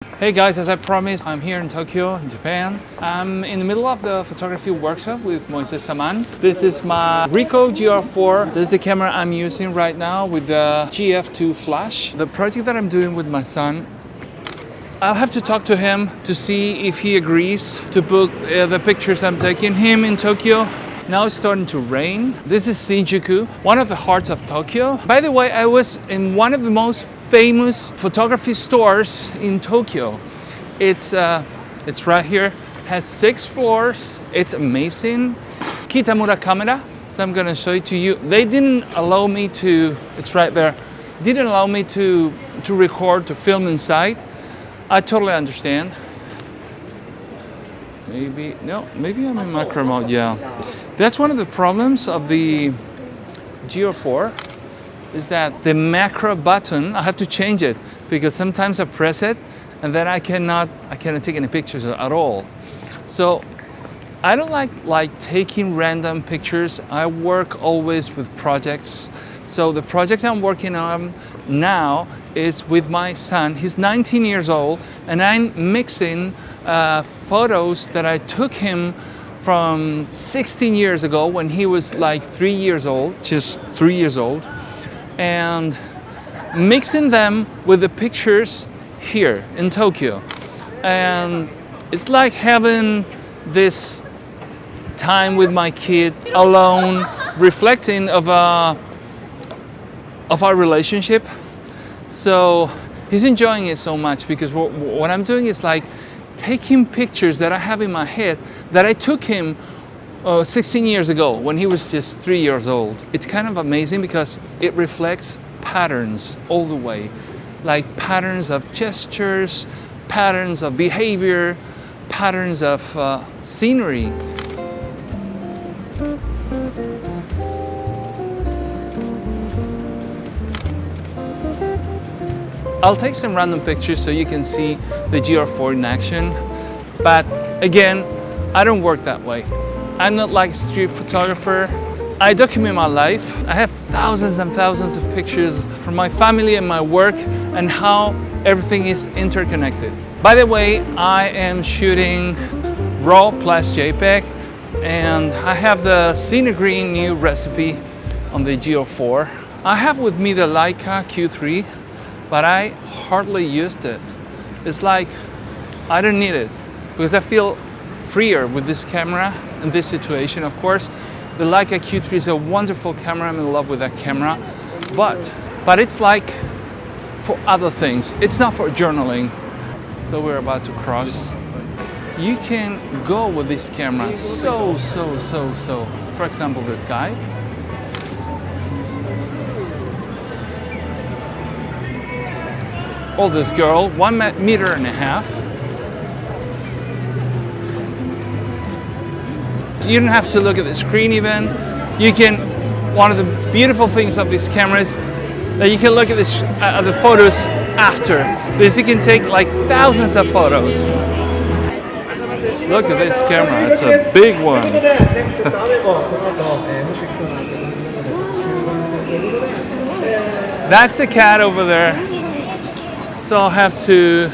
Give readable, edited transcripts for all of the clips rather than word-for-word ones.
Hey guys, as I promised, I'm here in Tokyo, in Japan. I'm in the middle of the photography workshop with Moisés Saman. This is my Ricoh GR IV. This is the camera I'm using right now with the GF-2 flash. The project that I'm doing with my son, I'll have to talk to him to see if he agrees to book the pictures I'm taking him in Tokyo. Now it's starting to rain. This is Shinjuku, one of the hearts of Tokyo. By the way, I was in one of the most famous photography stores in Tokyo. It's right here, has 6 floors. It's amazing. Kitamura camera, so I'm gonna show it to you. They didn't allow me to, it's right there, didn't allow me to record, to film inside. I totally understand. Maybe I'm in macro mode, yeah. That's one of the problems of the GR4 is that the macro button, I have to change it because sometimes I press it and then I cannot take any pictures at all. So I don't like taking random pictures. I work always with projects. So the project I'm working on now is with my son. He's 19 years old and I'm mixing photos that I took him from 16 years ago when he was like 3 years old, just 3 years old, and mixing them with the pictures here in Tokyo. And it's like having this time with my kid alone, reflecting of our relationship. So he's enjoying it so much because what I'm doing is like taking pictures that I have in my head that I took him 16 years ago when he was just 3 years old. It's kind of amazing because it reflects patterns all the way, like patterns of gestures, patterns of behavior, patterns of scenery. I'll take some random pictures so you can see the GR4 in action. But again, I don't work that way. I'm not like a street photographer. I document my life. I have thousands and thousands of pictures from my family and my work and how everything is interconnected. By the way, I am shooting RAW plus JPEG and I have the Cine Green new recipe on the GR4. I have with me the Leica Q3, but I hardly used it. It's like I don't need it because I feel freer with this camera in this situation. Of course, the Leica Q3 is a wonderful camera. I'm in love with that camera, but it's like for other things. It's not for journaling. So we're about to cross. You can go with this camera so. For example, this guy. Or this girl, 1.5 meters. You don't have to look at the screen even. You can, one of the beautiful things of these cameras, that you can look at the photos after. Because you can take like thousands of photos. Look at this camera, it's a big one. That's a cat over there. So I'll have to,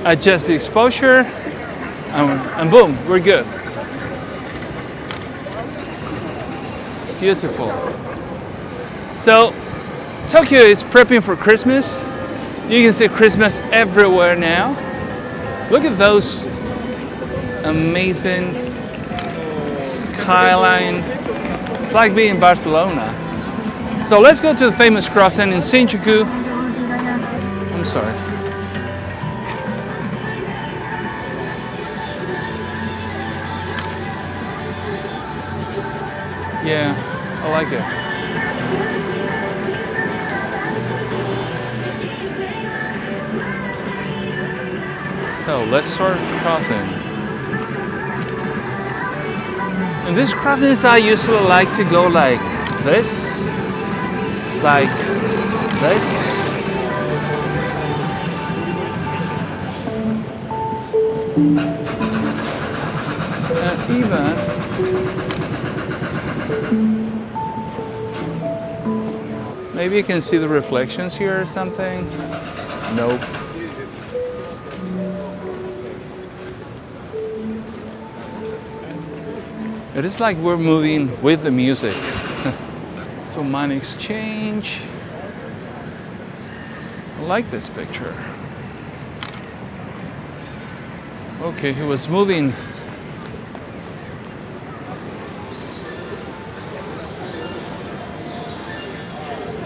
adjust the exposure, and boom, we're good. Beautiful. So Tokyo is prepping for Christmas. You can see Christmas everywhere now. Look at those amazing skyline. It's like being in Barcelona. So let's go to the famous crossing in Shinjuku. I'm sorry. Yeah, I like it. So let's start crossing. In these crossings I usually like to go like this. Like this. And even Maybe you can see the reflections here or something. Nope. It is like we're moving with the music. So mine exchange. I like this picture. Okay, he was moving.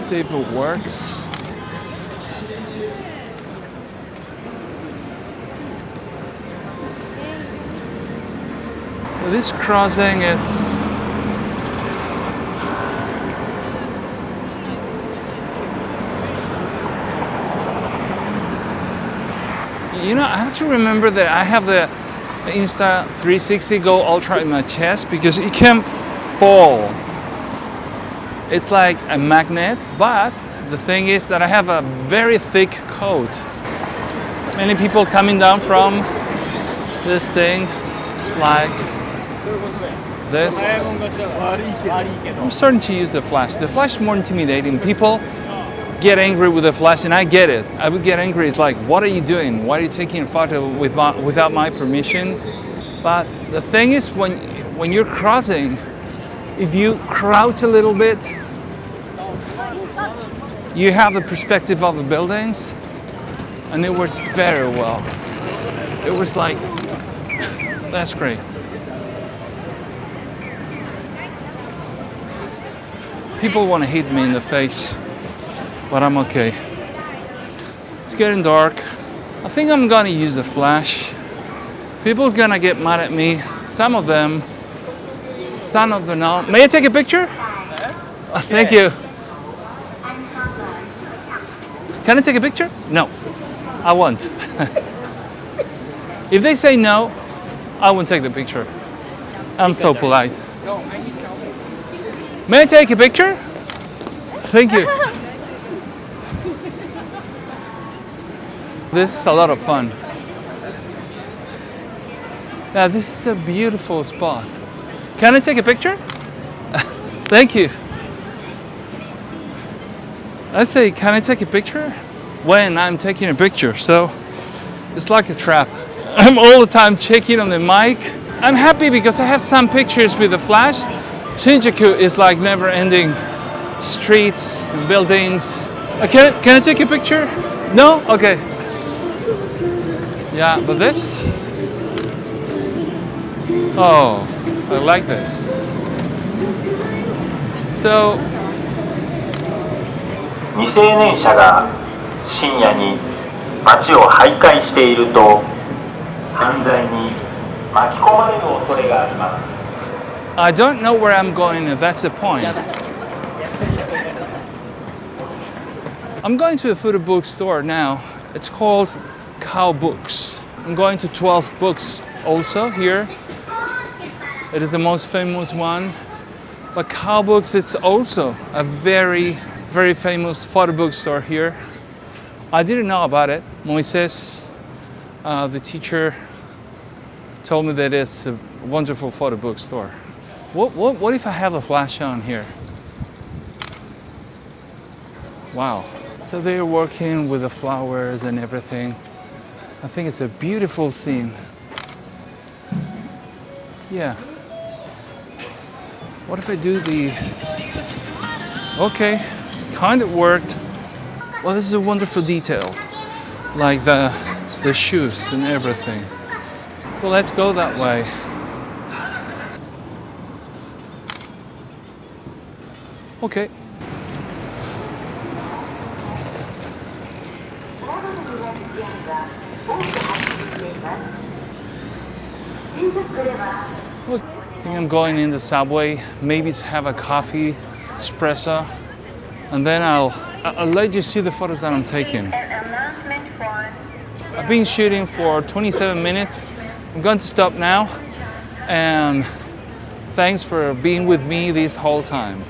See if it works. This crossing is I have to remember that I have the Insta360 Go Ultra in my chest because it can fall. It's like a magnet, but the thing is that I have a very thick coat. Many people coming down from this thing like this. I'm starting to use the flash. The flash is more intimidating. People get angry with the flash, and I get it. I would get angry. It's like, what are you doing? Why are you taking a photo without my permission? But the thing is, when you're crossing, if you crouch a little bit, you have the perspective of the buildings, and it works very well. It was like, that's great. People want to hit me in the face, but I'm okay. It's getting dark. I think I'm gonna use the flash. People's gonna get mad at me. Some of them not. May I take a picture? Thank you. Can I take a picture? No, I won't. If they say no, I won't take the picture. I'm so polite. May I take a picture? Thank you. This is a lot of fun. Yeah, this is a beautiful spot. Can I take a picture? Thank you. I say, can I take a picture? When I'm taking a picture, so it's like a trap. I'm all the time checking on the mic. I'm happy because I have some pictures with the flash. Shinjuku is like never-ending streets and buildings. Can I take a picture? No? Okay. Yeah, but this? Oh, I like this. So 未成年者が深夜に街を徘徊していると犯罪に巻き込まれる恐れがあります。 I don't know where I'm going, if that's the point. I'm going to a photo book store now. It's called Cow Books. I'm going to 12 Books also here. It is the most famous one. But Cow Books, it's also a very, very famous photo book store here. I didn't know about it. Moisés, the teacher, told me that it's a wonderful photo book store. What if I have a flash on here? Wow. So they're working with the flowers and everything. I think it's a beautiful scene. Yeah. What if I do the... Okay, kind of worked. Well, this is a wonderful detail. Like the shoes and everything. So let's go that way. Okay. Look, I think I'm going in the subway, maybe to have a coffee, espresso, and then I'll let you see the photos that I'm taking. I've been shooting for 27 minutes. I'm going to stop now, and thanks for being with me this whole time.